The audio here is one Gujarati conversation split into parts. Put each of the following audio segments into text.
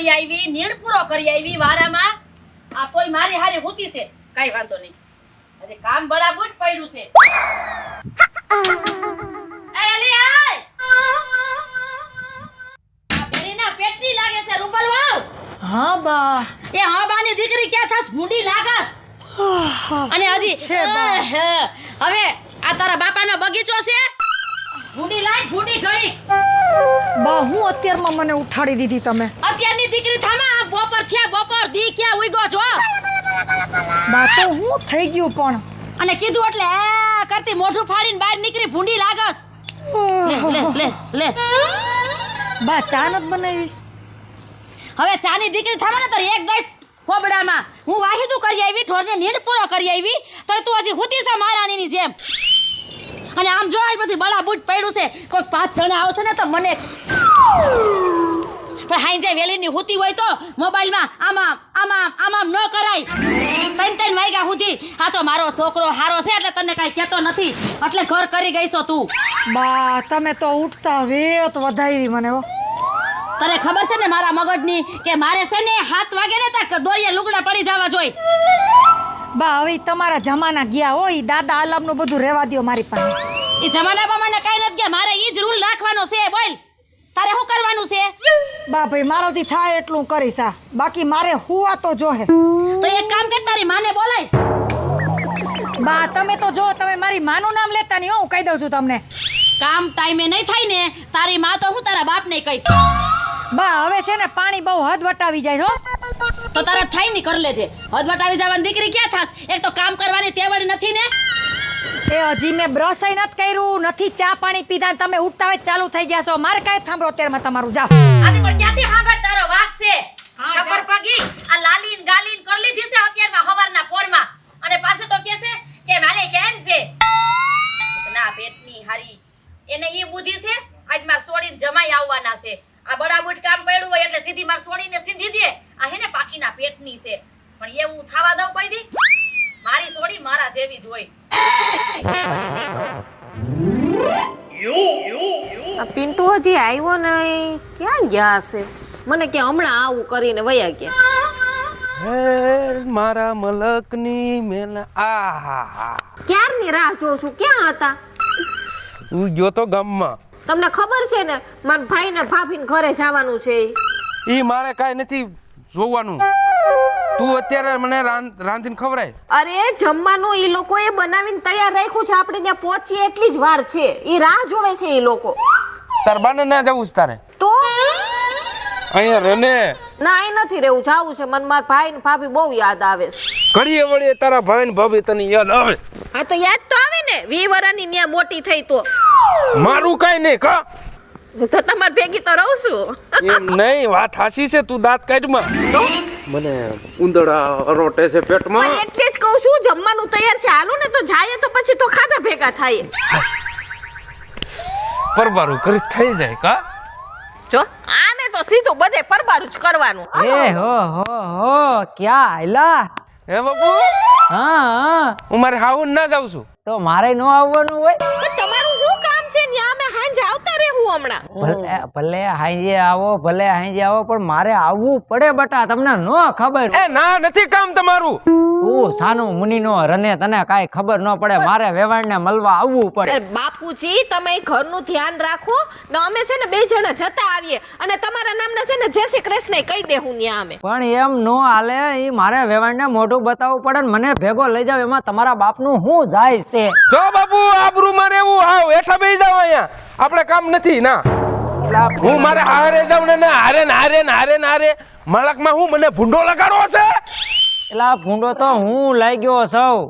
કરી આવી, નીણ પૂરો કરી આવી વાડામાં. આ કોઈ મારી હારે હોતી છે, કાઈ વાંધો નહીં. અરે કામ બરાબર પડ્યું છે. એ અલી આય. આ બેરીના પેટની લાગે છે રૂપલ વાવ. હા બા. એ હા બાની દીકરી ક્યાં થાસ ભૂંડી લાગસ. અને હજી હવે આ તારા બાપાનો બગીચો છે. ભૂંડી લાય ભૂંડી ઘડી. બા હું અત્યારમાં મને ઉઠાડી દીધી તમે. અત્યારની દીકરી થામા બપોર થયા બપોર દી ક્યાં ઉઈગો છો. બા તો હું થઈ ગયું પણ. અને કીધું એટલે કરતી મોઢું ફાડીને બહાર નીકળી ભૂંડી લાગસ. લે લે લે લે. બા ચા નત બનાવી. હવે ચાની દીકરી થામા ને તાર એક દસ ફોબડામાં હું વાહિદું કરી આવી ઢોરને નીડ પૂરો કરી આવી તો તું હજી હુતી છે મહારાણીની જેમ. અને આમ જો આ બધી બળાબૂટ પડ્યું છે કોઈ 5 જણા આવશે ને તો મને પણ હાઈજે વેલીની હુતી હોય તો મોબાઈલમાં આમાં આમાં આમાં ન કરાય. ત્રણ વાગ્યા સુધી આ તો મારો છોકરો હારો છે એટલે તને કાઈ કહેતો નથી એટલે ઘર કરી ગઈ છો તું. બા તમે તો ઉઠતા વેત વધાવી મને હો. તને ખબર છે ને મારા મગજની કે મારે છે ને 7 વાગે ને તા દોરીએ લુગડા પડી જવા જોઈએ. બા હવે તમારા જમાના ગયા હોય દાદા આલમનું બધું રહેવા દ્યો મારી પાસે. એ જમાના પ્રમાણે કાઈ નથી ગયા મારે ઈ જ રૂલ રાખવાનો છે. બોલ તારે શું કરવાનું છે? બા ભાઈ મારાથી થાય એટલું કરીશ આ બાકી મારે હુવા તો જોહે. તો એક કામ કર તારી માને બોલાય. બા તમે તો જો તમે મારી માનું નામ લેતા નહીં હું કહી દઉં છું તમને. કામ ટાઈમે નહીં થાય ને તારી માં તો હું તારા બાપને કહીશ. બા હવે છે ને પાણી બહુ હદ વટાવી જાય છો. તો તારા થાય ની કર લેજે. હદ વટાવી જવાની દીકરી ક્યાં થાસ? એક તો કામ કરવાની તેવડ નથી ને. એ હજી મેં બ્રશ નથી કર્યું નથી ચા પાણી પીધા તમે ઉઠતા હોય ચાલુ થઈ ગયા છો. મારે કાંઈ થાંભળો અત્યારમાં તમારું જાઓ. આથી પણ ક્યાંથી સાંભળ તારો વાક છે. છપર પગી આ લાલીન ગાલીન કર લીધી છે અત્યારમાં હવારના પોરમાં અને પાછો તો કહે છે કે માલે કેમ છે ના પેટની હારી. એને ઈ બુદ્ધિ છે આજ માર સોડીને જમાઈ આવવાના છે. આ બડાબુટ કામ પડ્યું હોય એટલે સીધી માર સોડીને સીધી દે. આ હે ને પાકીના પેટની છે પણ એવું થાવા દઉં કોઈ દી. મારી સોડી મારા જેવી જ હોય. આ પિન્ટુ હજી આવ્યો નહીં ક્યાં ગયા હશે? મને કે હમણાં આવું કરીને વયા ગયા. હે મારા મલકની મેલા આહા ક્યારની રાહ જોઉં છું. ક્યાં હતા? હું ગયો તો ગામમાં. તમને ખબર છે ને મારા ભાઈ ને ભાભીને ઘરે જવાનું છે. ઈ મારે કાંઈ નથી જોવાનું. તું અત્યારે મને રાંધીને ખવડાય. અરે જમવાનું ઈ લોકોએ બનાવીને તૈયાર રાખ્યું છે. આપણે ત્યાં પહોંચીએ એટલી જ વાર છે. ઈ રાહ જોવે છે ઈ લોકો. તાર બાને ના જવું છે તારે? તો અહીંયા રને ના અહીં નથી રહેવું જાવું છે. મને મારા ભાઈ ને ભાભી બહુ યાદ આવે છે. ઘડીએ વળીએ તારા ભાઈ ને ભાભી તને યાદ આવે. હા તો યાદ તો આવે ને 20 વર્ષની ન્યા મોટી થઈ તો. મારું કાંઈ નહીં કા તો તમારે ભેગી તો રહું છું. એમ નહીં વાત હાસી છે. તું દાંત કાઢમાં. મને ઉંદરડા રોટે છે પેટમાં. એટલે જ કહું છું જમવાનું તૈયાર છે. હાલો ને તો જાય તો પછી તો ખાધા ભેગા થાય. પરબારું કરી થઈ જાય કા. જો આને તો સીધું બધે પરબારું જ કરવાનું. એ હો ક્યાં આયલા? હે બાપુ હા હું મારે હાવું ના જાઉં છું. તો મારે નો આવવાનું હોય. તમારું શું કામ છે ન્યા? અમે હાંજે આવતા રહેવું હમણાં. ભલે હાંજે આવો પણ મારે આવવું પડે બટા. તમને નો ખબર? એ ના નથી કામ તમારું. તું સાનું મુનિનો રને તને કાઈ ખબર ન પડે. મારે વેવાણને મળવા આવવું પડે. બાપુજી તમે ઘરનું ધ્યાન રાખો ને અમે છે ને 2 જણા જતા આવીએ અને તમારા નામના છે ને જય શ્રી કૃષ્ણ કહી દેવું ન્યા અમે. પણ એમ નો હાલે. ઈ મારે વેવાણને મોઢું બતાવવું પડે ને મને ભેગો લઈ જાવ. એમાં તમારા બાપનું શું જાય છે? જો બાપુ આબરૂ માં રહેવું. આવ હેઠા બેસી જાવ. અહીંયા આપણે કામ નથી ના. હું મારે હારે જાવ ને હારે મલકમાં હું મને ભૂંડો લગાડવો છે. એલા ભૂંડો તો હું લાગ્યો છું.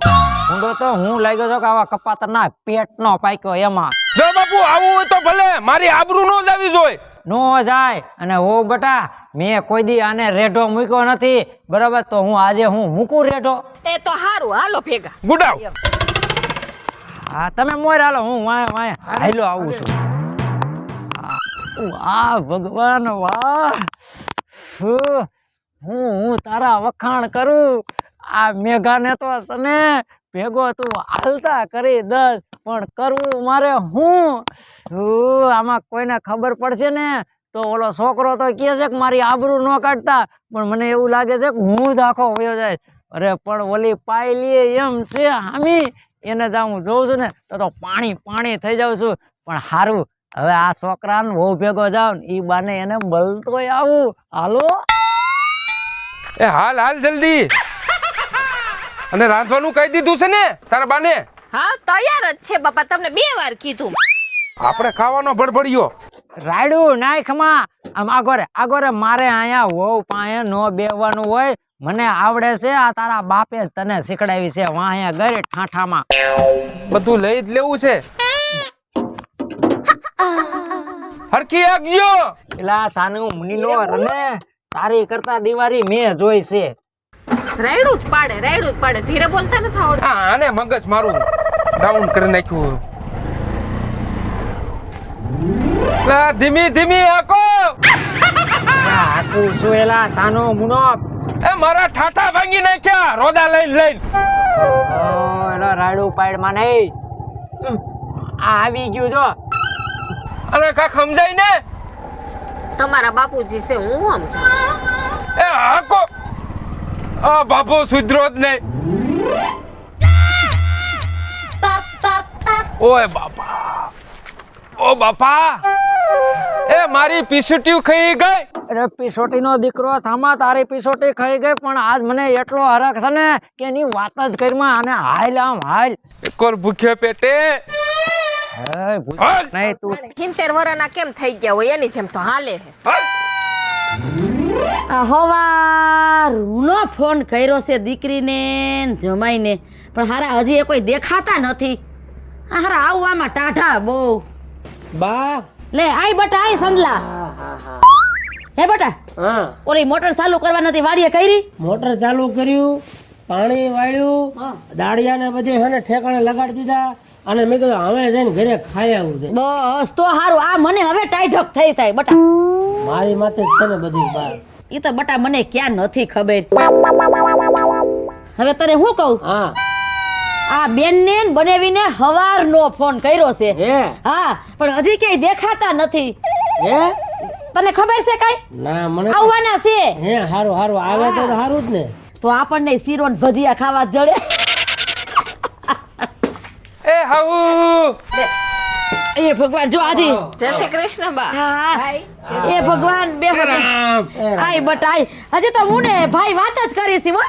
કે આવા કપાતરના પેટનો પાક્યો એમાં. જો બાપુ આવું હોય તો ભલે મારી આબરૂ નો જાવી જોઈએ. નો જાય. અને ઓ બટા મેં કોઈ દી આને રેઢો મૂક્યો નથી બરાબર. તો હું આજે મૂકું રેઢો. એ તો હારું હાલો ભેગા. ગુડાવ. હા તમે મોર હાલો. હું વાય હાલો આવું છું. વાહ ભગવાન વાહ. હું તારા વખાણ કરું. આ મેઘાને તો સને ભેગો તું હાલતા કરી દસ પણ કરવું મારે હું. આમાં કોઈને ખબર પડશે ને તો ઓલો છોકરો તો કહે છે કે મારી આબરૂ ન કાઢતા, પણ મને એવું લાગે છે કે હું જ આખો વયો જાય. અરે પણ ઓલી પાયલી એમ છે હામી, એને જ હું જોઉં છું ને તો પાણી પાણી થઈ જાઉં છું. પણ હારું હવે આ છોકરાને બહુ ભેગો જાવ ને ઈ બાને એને મળતોય આવું. હાલો એ હાલ હાલ જલ્દી. અને રાંધવાનું કહી દીધું છે ને તારા બાને? હા તૈયાર જ છે બાપા, તમને 2 વાર કીધું. આપણે ખાવાનો બડબડિયો. રાયડું નાખમાં આમ આગોરે મારે અહીંયા વહુ પાસે નો બેહવાનું હોય. મને આવડે છે, આ તારા બાપે જ તને શીખડાવી છે. વાં અહીંયા ગરે ઠાઠામાં બધું લઈ જ લેવું છે. હરખી આગજો. એલા સાનું મુનીનો રને તારી કરતા દિવાળી મેં જોઈ છે. રાયડું જ પાડે, ધીરે બોલતા નથી આવડતું. હા આને મગજ મારું ડાઉન કરી નાખ્યું. લા ધીમી ધીમી આકો. આકું છું એલા સાનો મુનો. એ મારા ઠાઠા ભાંગી નાખ્યા રોદા લઈને. એલા રાયડું પાડમાં નહીં. આ આવી ગયું જો. અને કાક સમજાય ને. તમારા બાપુજી છે, હું સમજુ. એ આકો. આ બાપુ સુધરો જ નહીં. ઓય બાપા, ઓ બાપા, એ મારી પીસુટી ખાઈ ગઈ. અરે પીસોટી નો દીકરો થામા, તારી પીસોટી ખાઈ ગઈ, પણ આજ મને એટલો હરખ છે ને કે એની વાત જ કરીમાં. અને હાલ આમ હાલ એકવાર ભૂખ્યા પેટે. નહીં તું 70 વર્ષના કેમ થઈ ગયા હોય એની જેમ તો હાલે છે. હવારનો ફોન કર્યો છે દીકરીને ને જમાઈને, પણ હારા હજી એ કોઈ દેખાતા નથી. હારા આવું આમાં ટાઢા બહુ. બા લે આય બટા આય સંદલા. હે બટા, હા ઓલી મોટર ચાલુ કરવા નથી વાડીએ કરી? મોટર ચાલુ કર્યું, પાણી વાળ્યું, દાળિયાને બધે હે ને ઠેકાણે લગાડી દીધા. અને મેં કીધું હવે જઈને ઘરે ખાઈ આવું છે. બસ તો હારું. આ મને હવે ટાઈઢક થઈ થાય બટા. મારી માથે જ છે ને બધી બા. ઈ તો બટા મને ક્યાં નથી ખબર. હવે તને હું કહું, હા આ બેનને બનાવીને હવારનો ફોન કર્યો છે. હે હા પણ હજી ક્યાંય દેખાતા નથી. હે તને ખબર છે કઈ ના મને આવવાના છે? હે હારું હારું આવે તો હારું જ ને. તો આપણને શીરો ને ભજીયા ખાવા જ જડે. એ હાઉ. એ ભગવાન જો આજે જય શ્રી કૃષ્ણ બા. હા એ ભગવાન બે રામ. આય બટાઈ હજી તો હું ને ભાઈ વાત જ કરીશ હો.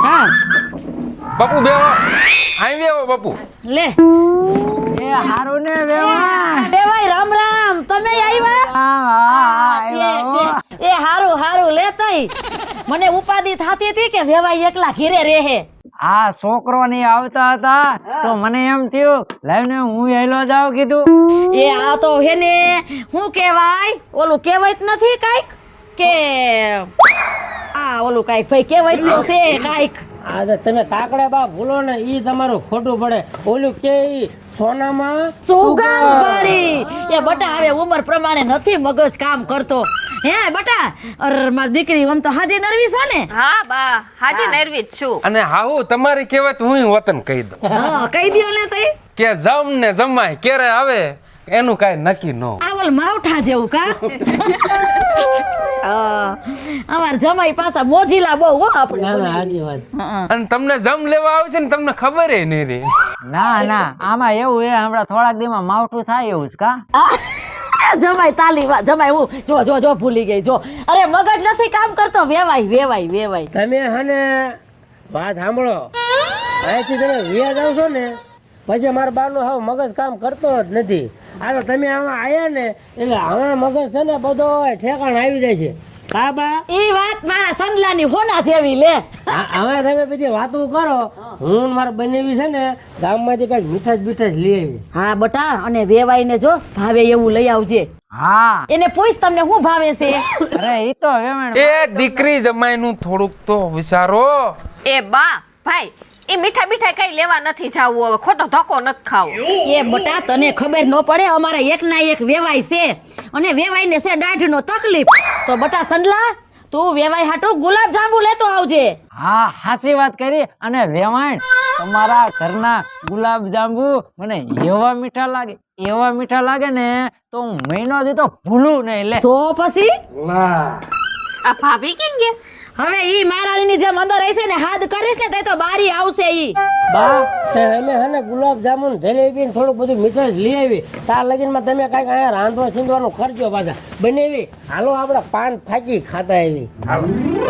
હા બાપુ બેવો. આઈ બેવો બાપુ. લે એ હારું ને વેવા. બે ભાઈ રામ રામ. તમે આવ્યા? એ હારું હારું લેતાઈ. મને ઉપાધિ થાતી હતી કે વેવાઈ એકલા ઘીરે રહે. આ છોકરો ની આવતા હતા તો મને એમ થયું લાવીને હું હેલો જાવ કીધું. એ આ તો હેને શું કહેવાય, ઓલું કહેવાય જ નથી કાઈક કે આ ઓલું કાઈક ભાઈ કહેવાય તો છે કાઈક. આ તો તમે તાકડે બા ભૂલો ને ઈ તમારું ખોટું પડે. ઓલું કે ઈ સોનામાં સુગંધ પડી. એ બટા હવે ઉંમર પ્રમાણે નથી મગજ કામ કરતો. હે બટા, અરે મારી દીકરી આમ તો હાજી નરવી છો ને? હા બા, હાજી નરવી જ છું. અને હાઉ તમારી કહેવત હું વતન કહી દઉં હા કહી દ્યો ને તઈ. કે જમ ને જમાય ક્યારે આવે એનું કાંઈ નક્કી ન હોય. આ ઓલ માવઠા જેવું કા. અમાર જમાઈ પાછા મોજીલા બહુ હો આપણે. ના ના હાજી વાત. અને તમને જમ લેવા આવે છે ને તમને ખબર એ નહીં રે. ના ના આમાં એવું હે હમણાં થોડાક દીમાં માવઠું થાય એવું જ કા. જમાઈ તાલી જમાઈ હું જો જો જો ભૂલી ગઈ જો. અરે મગજ નથી કામ કરતો. વેવાઈ તમે હને વાત સાંભળો, અહીંથી તમે વ્યાજ આવશો ને પછી મારા બારનો હાવ મગજ કામ કરતો જ નથી. આ તો તમે આમાં આયા ને એટલે આમાં મગજ છે ને બધો ઠેકાણ આવી જાય છે. કા બા ઈ વાત મારા સંદલાની હોના જેવી લે. હવે તમે બધી વાતો કરો. હું મારા બનેવી છે ને ગામમાંથી કઈક મીઠાશ બીઠાશ લઈ આવી. હા બટા, અને વેવાઈને જો ભાવે એવું લઈ આવજે. હા એને પૂછ તમને શું ભાવે છે. અરે ઈ તો વેમણ. એ દીકરી જમાઈ નું થોડુંક તો વિચારો. એ બા ભાઈ, એ મીઠા બીઠા કઈ લેવા નથી જાવું, હવે ખોટો ધક્કો નથી ખાવો. એ બટા તને ખબર ન પડે, અમારા એક ના એક વેવાય છે અને વેવાઈને છે દાઢનો તકલીફ. તો બટા સંદલા તું વેવાઈ હાટુ ગુલાબ જાંબુ લેતો આવજે. હા હાચી વાત કરી. અને વેવાણ તમારા ઘરના ગુલાબ જાંબુ મને એવા મીઠા લાગે ને તો હું મહિનો દી તો ભૂલું નહીં લે. તો પછી વાહ આ ભાભી કેમ ગયા? હવે ઈ મારાણીની જેમ અંદર હશે ને હાથ કરીશ ને તે તો બારી આવશે ઈ. બા તે અમે હે ને ગુલાબ જામુન જલેબી ને થોડું બધું મીઠાઈ લઈ આવી. તાર લગીનમાં તમે કાંઈક અહીંયા રાંધવા છીંદવાનું ખર્ચો પાછા બનેવી. હાલો આપણે પાન થાકી ખાતા આવી.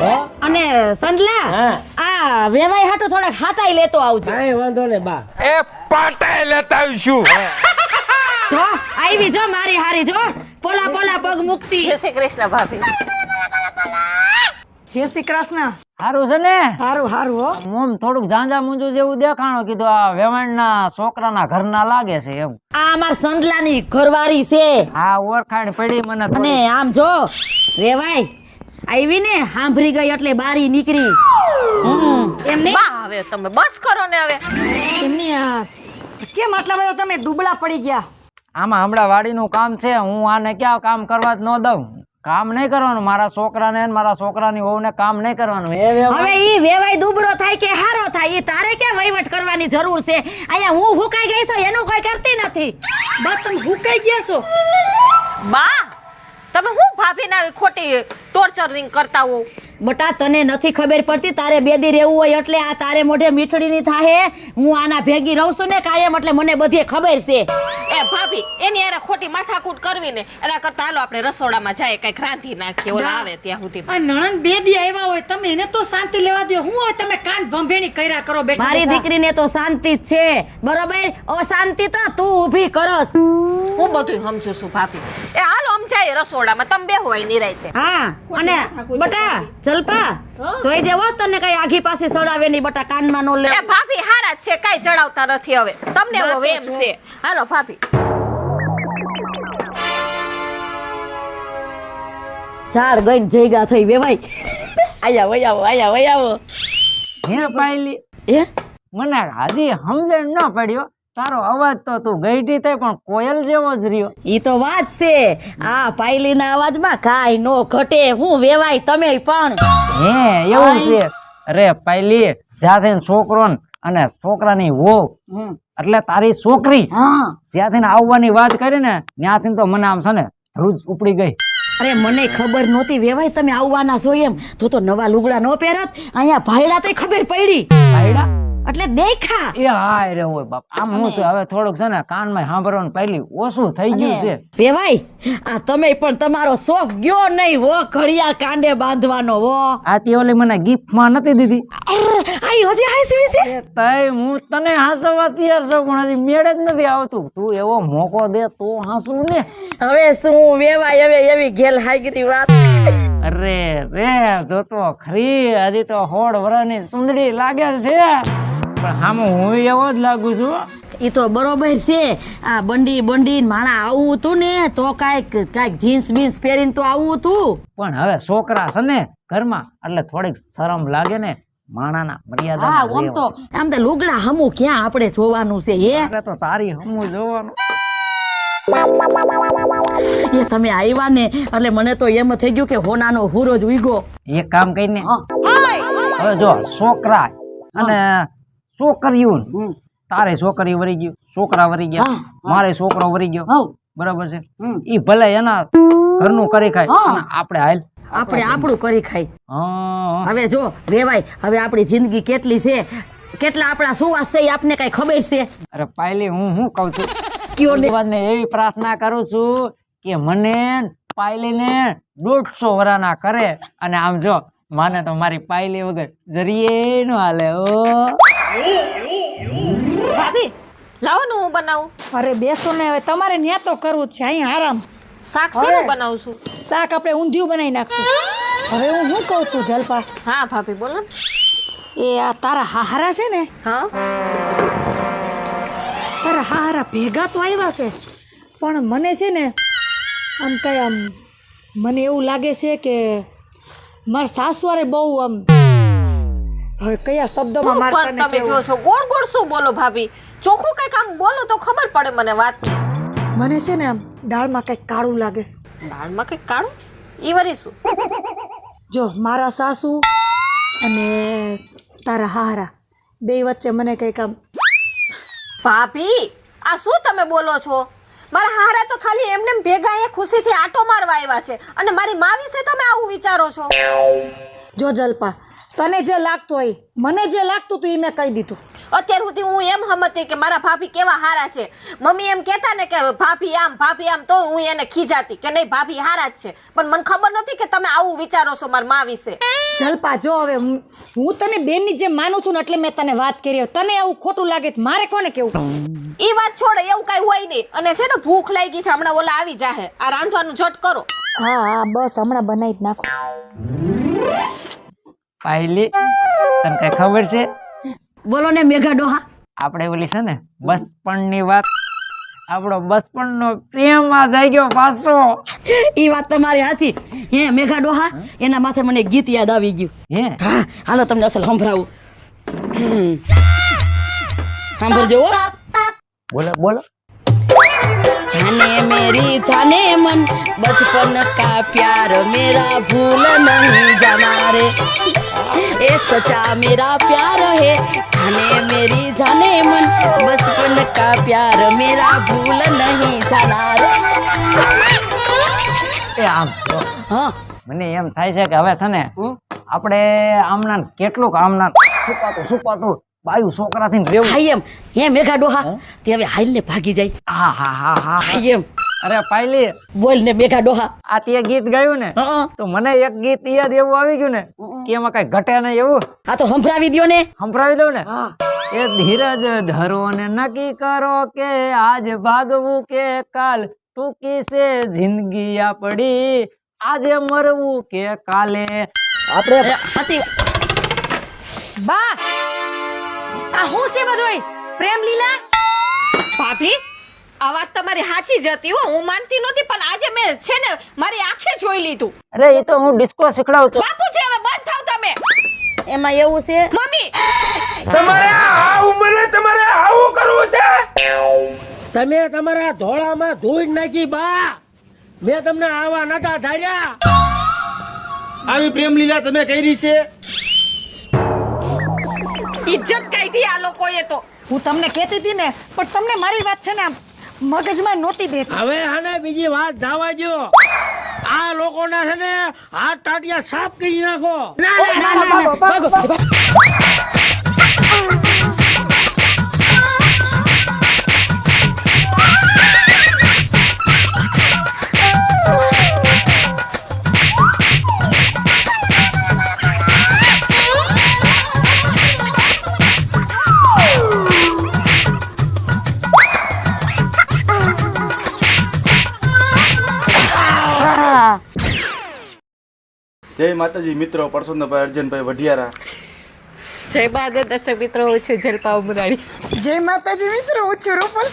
હો? અને સંજલા હા. આ વેવાઈ હાટુ થોડાક હાટાઈ લેતો આવજો. કાંઈ વાંધો ને બા. એ પાટાએ લેતા આવીશું. જો આવી જો મારી હારી જો પોલા પોલા પગ મુકતી. જય શ્રી કૃષ્ણ ભાભી. જય શ્રી કૃષ્ણ. સારું છે ને? હારું હારું હો. મોમ થોડુંક ઝાંઝા મૂંઝું જેવું દેખાણો કીધું આ વેવાણના છોકરાના ઘરના લાગે છે એમ. આ અમાર સંજલાની ઘરવાળી છે. આ ઓળખાણ પડી મને અને થોડી. આમ જો વેવાઈ આવી ને સાંભળી ગઈ એટલે બારી નીકળી. એમ નહીં બા હવે તમે બસ કરો ને હવે. એમની કેમ આટલા બધા તમે દુબળા પડી ગયા? આમાં હમણાં વાડીનું કામ છે. હું આને ક્યાં કામ કરવા જ ન દઉં. કામ નહીં કરવાનું. મારા છોકરાને ને મારા છોકરાની વહુને કામ નહીં કરવાનું. એ વેવાણ હવે ઈ વેવાઈ દુબળો થાય કે હારો થાય ઈ તારે ક્યાં વહીવટ કરવાની જરૂર છે? અહીંયા હું હુકાઈ ગઈ છું એનું કોઈ કરતી નથી. બા તમે હુકાઈ ગયા છો? બા તમે હું ભાભીને આવી ખોટી ટોર્ચરિંગ કરતા હો? બટા તને નથી ખબર પડતી તારે બેદી રહેવું હોય એટલે આ તારે મોઢે મીઠડીની થાહે. હું આના ભેગી રહું છું ને કાયમ એટલે મને બધી ખબર છે. એ ભાભી એની યારે ખોટી માથાકૂટ કરવી ને એના કરતા હાલો આપણે રસોડામાં જાય કઈક રાંધી નાખીએ ઓલા આવે ત્યાં સુધી. આ નણંદ બે દી આવ્યા હોય તમે એને તો શાંતિ લેવા દો. હું હોય તમે કાન ભંભેણી કર્યા કરો બેટા. મારી દીકરીને તો શાંતિ જ છે બરોબર. અશાંતિ તો તું ઊભી કરસ. હું બધું સમજુ છું ભાભી. એ હાલો આમ જાય રસોડામાં તમે બે હોય નિરાયતે. હા અને બટા જલપા જોઈ જેવો તને કઈ આઘી પાસે સડાવે નહીં બટા કાનમાં નો લે. એ ભાભી હારા જ છે કઈ જડાવતા નથી હવે તમને એવો વેમ છે. હાલો ભાભી. ઝાડ ગઈ જઈગા થઈ વેવાઈ. આયા વયાવો. હે પાયલી એ મને હજી સમજણ ન પડ્યો. તારો અવાજ તો તું ગઈઢી થઈ પણ કોયલ જેવો જ રહ્યો. ઈ તો વાત છે. આ પાયલીના અવાજમાં કાઈ નો ઘટે. હું વેવાય તમે પણ. હે એવું છે? અરે પાયલી જ્યાંથી છોકરો ને અને છોકરાની વહુ હમ. એટલે તારી છોકરી હા જ્યાંથી આવવાની વાત કરી ને ત્યાંથી તો મને આમ છે ને ધ્રુજ ઉપડી ગઈ. અરે મને ખબર નહોતી વેવાય તમે આવવાના છો એમ. તો નવા લુગડા નો પહેરત. અહીંયા ભાઈડા તો ખબર પડી ભાઈડા એટલે દેખા. એ હાય રે હોય બાપ. આમ હું તો હવે થોડુંક છે ને કાનમાં સાંભળવાનું પહેલી ઓછું થઈ ગયું છે. વેવાય આ તમે પણ તમારો શોખ ગયો નહીં હો ઘડિયાળ કાંડે બાંધવાનો હો. આતી ઓલી મને gift માં નથી દીધી. આઈ હજી હાસવી છે. એ તઈ હું તને હાસવા તૈયાર છું પણ હજી મેળ જ નથી આવતું. તું એવો મોકો દે તો હાસું ને. હવે શું વેવાય હવે એવી ઘેલ હાગીતી વાત. અરે રે જોતો ખરી હજી તો 16 વર્ષની સુંદરી લાગે છે પણ હામો હું એવો જ લાગુ છું. ઈ તો બરોબર છે. આ બંડી માણા આવું હતું ને તો કાંઈક જીન્સ બીન્સ પહેરીને તો આવું હતું. પણ હવે છોકરા છે ને ઘરમાં એટલે થોડીક શરમ લાગે ને. માણાના હા મર્યાદા આમ તો આમ તો લુગડા હમું ક્યાં આપણે જોવાનું છે હે. તો તારી હમું જોવાનું. એ તમે આવ્યા ને એટલે મને તો એમ થઈ ગયું કે હોનાનો હુરો જ ઉગ્યો. એક કામ કરીને હવે જો છોકરા અને છોકરીઓ તારે છોકરી વરી ગયું છોકરા વરી ગયા મારે છોકરો વરી ગયો બરાબર છે. ઈ ભલે એના ઘરનું કરી ખાય અને આપણે હાલ આપણે આપણું કરી ખાઈ. હા હવે જો વેવાય હવે આપણી જિંદગી કેટલી છે કેટલા આપણા સુવાસ છે એ આપને કઈ ખબર છે? અરે પાયલી હું શું કહું છું કયો ને ભગવાનને એવી પ્રાર્થના કરું છું કે મને પાયલીને 150 વરાના કરે અને આમ જો માને તો મારી પાયલી વગર જરીએ નો હાલે. ઓ ભાભી લાવો ને હું બનાવું. અરે બેસો ને હવે તમારે ન્યા તો કરવું જ છે. અહીંયા આરામ. શાક શેનું બનાવું છું? શાક આપણે ઊંધિયું બનાવી નાખશું. હવે હું શું કહું છું જલપા હા ભાભી બોલો ને. એ આ તારા હાહારા છે ને હા તારા હાહારા ભેગા તો આવ્યા છે પણ મને છે ને આમ કઈ આમ મને એવું લાગે છે કે મારા સાસુવારે બહુ આમ હવે કયા શબ્દોમાં શું મારા પણ તમે કહો છો ગોળ ગોળ શું બોલો ભાભી? ચોખ્ખું કઈક આમ બોલો તો ખબર પડે મને વાતની. મને છે ને આમ દાળમાં કંઈક કાળું લાગે છે. દાળમાં કઈક કાળું ઈ વરી શું? જો મારા સાસુ અને તારા હારા બે વચ્ચે મને કંઈક આમ ભાભી આ શું તમે બોલો છો? મારા હારા તો ખાલી એમને એમ ભેગા અહીંયા ખુશીથી આટો મારવા આવ્યા છે અને મારી મા વિશે તમે આવું વિચારો છો? જો જલપા તને જે લાગતું હોય મને જે લાગતું હતું એ મેં કહી દીધું. અત્યાર સુધી હું એમ સમજતી કે મારા ભાભી કેવા હારા છે. મમ્મી એમ કહેતા ને કે ભાભી આમ તો હું એને ખીજાતી કે નહીં ભાભી હારા જ છે, પણ મને ખબર નહોતી કે તમે આવું વિચારો છો મારી મા વિશે. જલપા જો હવે હું તને બેનની જેમ માનું છું ને એટલે મેં તને વાત કરી. તને એવું ખોટું લાગે તો મારે કોને કેવું? ઈ વાત છોડે, એવું કઈ હોય નહીં. અને છે ને ભૂખ લાગી છે, હમણાં ઓલા આવી જાહે. આ રાંધવાનું ઝટ કરો. હા હા બસ હમણાં બનાવી જ નાખો. પાયલી તને કઈ ખબર છે બોલો ને મેઘા ડોહા. આપણે ઓલી છે ને બચપણની વાત, આપણો બચપણનો પ્રેમ આ જાય ગયો પાછો. ઈ વાત તમારી સાચી. હે મેઘા ડોહા, એના માથે મને એક ગીત યાદ આવી ગયું. હે હા હાલો તમને અસલ સંભળાવું. સાંભળજો હો. બોલો બોલો. जाने मेरी जाने मन बचपन का प्यार मेरा भूल नहीं जाना रे, ए सच्चा मेरा प्यार है. जाने मेरी जाने मन बचपन का प्यार मेरा भूल नहीं जाना रे. એ આમ જો, हाँ મને એમ થાય છે કે હવે છે ને આપણે આમના કેટલુંક આમના સુપાતું બાયું છોકરાથી રહેવું. हाय एम हे मेघा डोहा ते હવે હાલ ને ભાગી જાય. હા હા હા હા હાય એમ અરે પાયલી બોલ ને મેઘા ડોહા. આ તે ગીત ગાયું ને હા તો મને એક ગીત યાદ એવું આવી ગયું ને કે એમાં કઈ ઘટે નહીં એવું. આ તો સંભળાવી દ્યો ને. સંભળાવી દઉં ને. એ ધીરજ ધરો ને નક્કી કરો કે આજ ભાગવું કે કાલ, ટૂંકી છે જિંદગી આપડી, આજે મરવું કે કાલે. આપણે સાચી બા આ હું છે બધુંય પ્રેમ લીલા? ભાભી આ વાત તમારી સાચી જ હતી હો. હું માનતી નહોતી પણ આજે મેં છે ને મારી આંખે જોઈ લીધું. અરે એ તો હું ડિસ્કો શીખડાવું છું. બાપુજી હવે બંધ થાવ તમે. એમાં એવું છે મમ્મી તમારે આ ઉંમરે તમારે આવું કરવું છે? તમે તમારા ધોળામાં ધૂળ નાખી બા. મેં તમને આવા નતા ધાર્યા. આવી પ્રેમ લીલા તમે કરી છે? ઇજ્જત કાઢી આ લોકોએ તો. હું તમને કહેતી હતી ને પણ તમને મારી વાત છે ને આમ મગજમાં નહોતી બેઠી. હવે આને બીજી વાત જવા દો. આ લોકોના છે ને હાથ ટાટિયા સાફ કરી નાખો. જય માતાજી મિત્રો, પરસોત્તમભાઈ અર્જનભાઈ વઢિયારા. જય બહાદુર દર્શક મિત્રો, હું છું જલપા ઉમરાણી. જય માતાજી મિત્રો હું છું રૂપલ.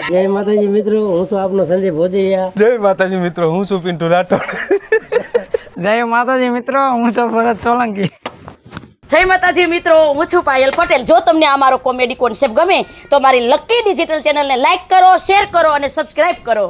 જય માતાજી મિત્રો, હું છું આપનો સંજય ભોજિયા. જય માતાજી મિત્રો, હું છું પિન્ટુ રાઠોડ. જય માતાજી મિત્રો, હું છું ભરત સોલંકી. જય માતાજી મિત્રો, હું છું પાયલ પટેલ. જો તમને અમારો કોમેડી કોન્સેપ્ટ ગમે તો મારી લકી ડિજિટલ ચેનલને લાઈક કરો, શેર કરો અને સબસ્ક્રાઇબ કરો.